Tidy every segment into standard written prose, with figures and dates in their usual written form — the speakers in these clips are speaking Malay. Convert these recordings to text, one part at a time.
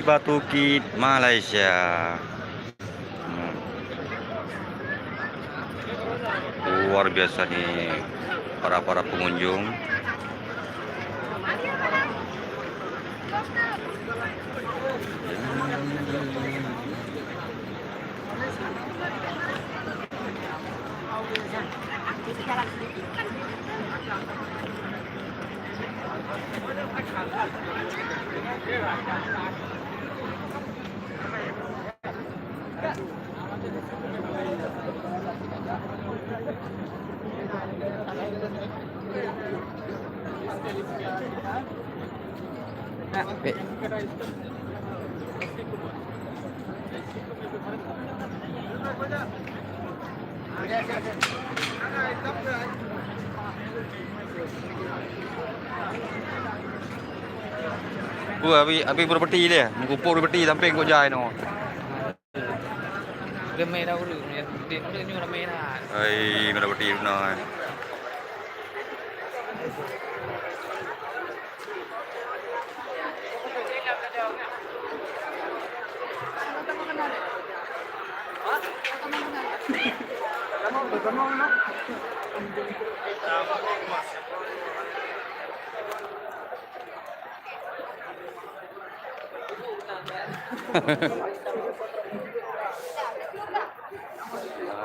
Batu Kit, Malaysia. Luar biasa nih para pengunjung. Abi berpeti dia, mengumpul berpeti samping kau jai no. Ramai dah urut ni, dia ni ramai dah. Ai, berpeti no.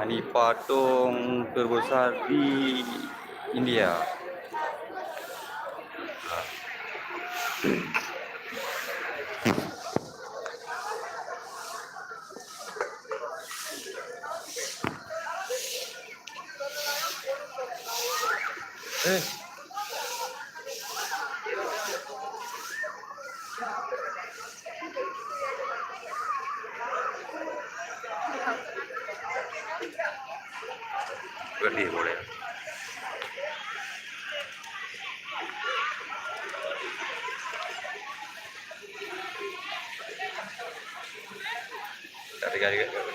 Ini patung terbesar di India. Berdiri boleh.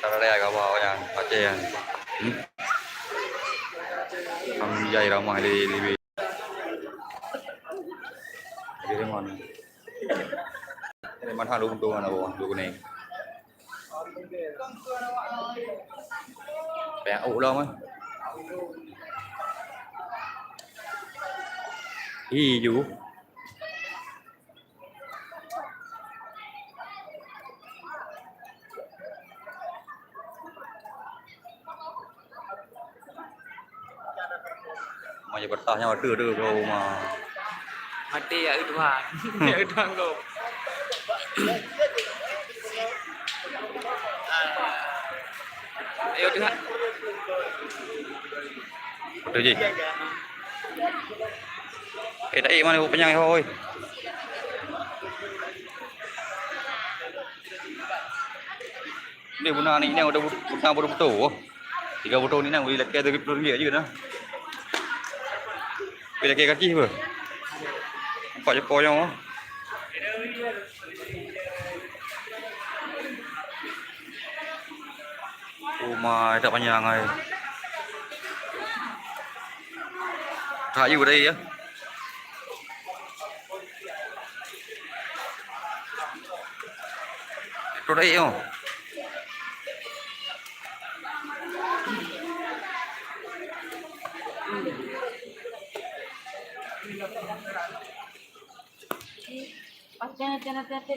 Tara ada agak bawah yang Aceh yang. Kami jai ramai di lebih. Di mana? Di mana halu tu mana bawah tu kuning. Pek ulang mah. Hijau. Macam bertahnya ada kau mah. Mati ya Tuhan. Ya Tuhan kau. Ayo Tuhan. Betul je. Tak ikut mana penyang oi. Ni buna ni udah buna betul. 3 botol ni nang beli laki ada RM20 je dah. Beli laki kaki apa? Nampak je koyong ah. Oh my, tak panjang ai. Kayu đây á. Chỗ đây không? Hati-hati.